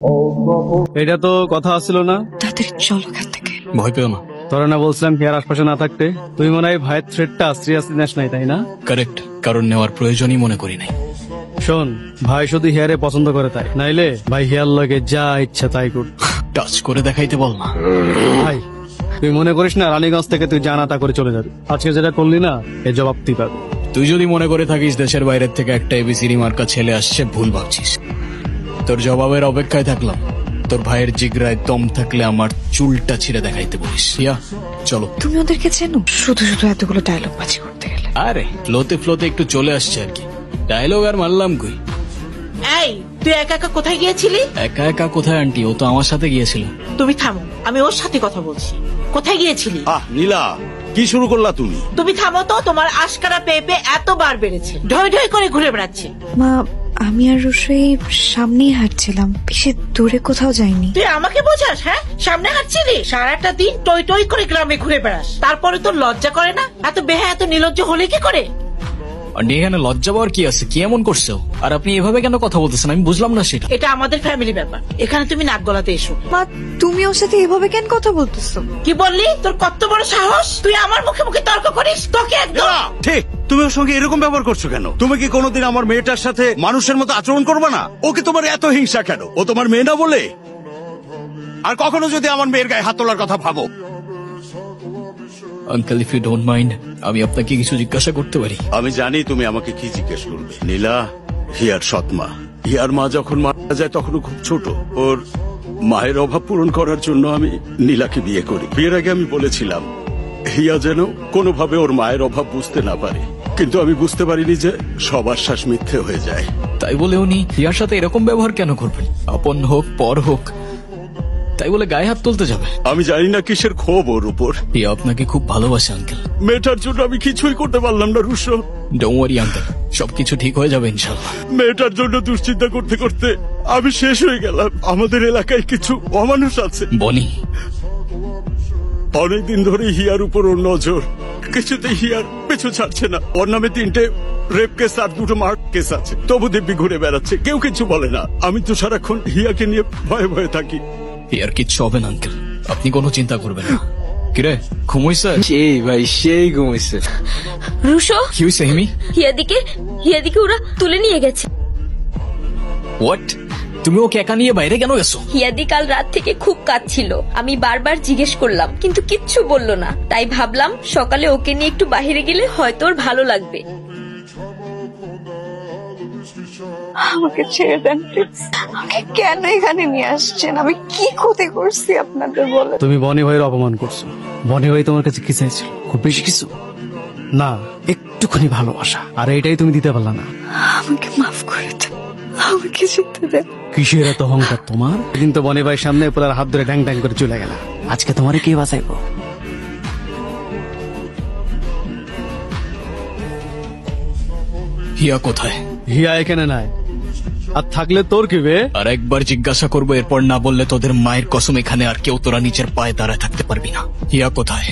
এটা তো কথা আসছিল না। তাড়াতাড়ি চলো এখান থেকে। ভয় পেও না। তোরা না বলছিলাম কি আর আশপাশে না থাকতে? তুই মনে হয় ভাইয়ের থ্রেটটা সিরিয়াসলি নেস নাই, তাই না? কারেক্ট, কারণ নেওয়ার প্রয়োজনই মনে করি নাই। শোন, ভাই শুধু হিয়ারে পছন্দ করে তাই, নাইলে ভাই হিয়ার লগে যা ইচ্ছা তাই কর। টাচ করে দেখাইতে বল না। ভাই তুই মনে করিস না রানীগঞ্জ থেকে তুই জানাতা করে চলে যাবি? আজকে যেটা করলি না এ জবাব তুই পাবি। তুই যদি মনে করে থাকিস দেশের বাইরের থেকে একটা এবিসিডি মার্কা ছেলে আসছে, ভুল ভাবছিস। তোর জবাবের অপেক্ষায় থাকলাম। তোর ভাইয়ের জিগরায় দম থাকলে আমার চুলটা ছিঁড়ে দেখাইতে বলিস। ইয়া চলো। তুমি ওদেরকে চেনো? শুধু শুধু এতগুলো ডায়লগ বাজি করতে গেলে। আরে ফ্লোতে ফ্লোতে একটু চলে আসছে আর কি। ডায়লগ আর মারলাম কই। এই তুই একা একা কোথায় গিয়েছিলি? একা একা কোথায় আন্টি? ও তো আমার সাথে গিয়েছিল। তুমি থামো, আমি ওর সাথে কথা বলছি। কোথায় গিয়েছিলি? নীলা, কি শুরু করলা তুমি? তুমি থামো তো, তোমার আশকারা পেয়ে এতবার বেড়েছে, ঢই ঢই করে ঘুরে বেড়াচ্ছে। মা, আমি আর রুশই সামনেই হাঁটছিলাম, বেশি দূরে কোথাও যাইনি। তুই আমাকে বোঝাস? হ্যাঁ, সামনে হাঁটছিলি, সারাটা দিন টই টই করে গ্রামে ঘুরে বেড়াস, তারপরে তোর লজ্জা করে না? এত বেহা এত নির্লজ্জ হলে কি করে? আন্টি এখানে লজ্জা পাওয়ার কি আছে? কি এমন করছো? আর আপনি এভাবে কেন কথা বলতেছেন? আমি বুঝলাম না সেটা। এটা আমাদের ফ্যামিলি ব্যাপার, এখানে তুমি নাক গলাতে এসো। মা, তুমি ওর সাথে এভাবে কেন কথা বলতেছো? কি বললি? তোর কত বড় সাহস? তুই আমার মুখে মুখে তর্ক করিস? তোকে একদম। ঠিক, তুমি ওর সঙ্গে এরকম ব্যবহার করছো কেন? তুমি কি কোনোদিন আমার মেয়েটার সাথে মানুষের মতো আচরণ করবে না? ওকে তোমার এত হিংসা কেন? ও তোমার মেয়ে না বলে? আর কখনো যদি আমার মেয়ের গায়ে হাত তোলার কথা ভাবো। Uncle if you don't mind, আমি আপনাকে কিছু জিজ্ঞাসা করতে পারি? আমি জানি তুমি আমাকে কি জিজ্ঞেস করবে। নীলা হিয়ার সৎমা। হিয়ার মা যখন মারা যায় তখনও খুব ছোট। ওর মায়ের অভাব পূরণ করার জন্য আমি নীলাকে বিয়ে করি। বিয়ের আগে আমি বলেছিলাম হিয়া যেন কোনোভাবে ওর মায়ের অভাব বুঝতে না পারে, কিন্তু আমি বুঝতে পারিনি যে সব আশ্বাস মিথ্যে হয়ে যায়। তাই বলে উনি হিয়ার সাথে এরকম ব্যবহার কেন করবেন? আপন হোক পর হোক, তাই বলে গায়ে হাত তুলতে যাবে? আমি জানি না কিসের ক্ষোভ ওর উপর। হিয়া আপনাকে খুব ভালোবাসে আঙ্কেল। মেয়েটার জন্য আমি কিছুই করতে পারলাম না রুশো। ডোন্ট ওয়ারি আঙ্কেল, সবকিছু ঠিক হয়ে যাবে ইনশাআল্লাহ। মেয়েটার জন্য দুশ্চিন্তা করতে করতে আমি শেষ হয়ে গেলাম। আমাদের এলাকায় কিছু অমানুষ আছে, বনি। অনেকদিন ধরে হিয়ার উপর ওর নজর। কিছুতে হিয়ার পিছু ছাড়ছে না। ওর নামে 3টে রেপ কেস আর 2টো মার্ডার কেস আছে, তবু দিব্যি ঘুরে বেড়াচ্ছে, কেউ কিছু বলে না। আমি তো সারাক্ষণ হিয়াকে নিয়ে ভয়ে ভয়ে থাকি। হিয়ার কিচ্ছু হবে না আঙ্কেল, আপনি কোনো চিন্তা করবেন না। কিরে ঘুমাইছে? সেই ভাই সেই ঘুমাইছে। রুশো, কি হয়েছে হিমি? হিয়াদিকে ওরা তুলে নিয়ে গেছে। হোয়াট? তুমি ওকে একা নিয়ে বাইরে কেন গেছো? হিয়াদি কাল রাত থেকে খুব কাঁদছিল, আমি বারবার জিজ্ঞেস করলাম কিন্তু কিচ্ছু বললো না, তাই ভাবলাম সকালে ওকে নিয়ে একটু বাইরে গেলে হয়তো ওর ভালো লাগবে। আমাকে ছেড়ে দেন প্লিজ। আমাকে কেন এখানে নিয়ে আসছেন? আমি কি ক্ষতি করছি আপনাদের বলে? তুমি বনি ভাইয়ের অপমান করছো। বনি ভাই তোমার কাছে কি চাইছিল? খুব বেশি কিছু না, একটুখানি ভালোবাসা, আর এইটাই তুমি দিতে পারলা না। আমাকে মাফ করে দেন, আমাকে যেতে দেন। কিসের এত অহংকার তোমার? সেদিন তো বনি ভাইয়ের সামনে পোলার হাত ধরে ড্যাং ড্যাং করে চলে গেল, আজকে তোমারে কে বাঁচাইবো? হিয়া কোথায়? হিয়া এখানে নাই, আর থাকলে তোর কি বে? আর একবার জিজ্ঞাসা করবো, এরপর না বললে তোদের মায়ের কসম এখানে আর কেউ তোরা নিচের পায়ে দাঁড়ায় থাকতে পারবি না। হিয়া কোথায়?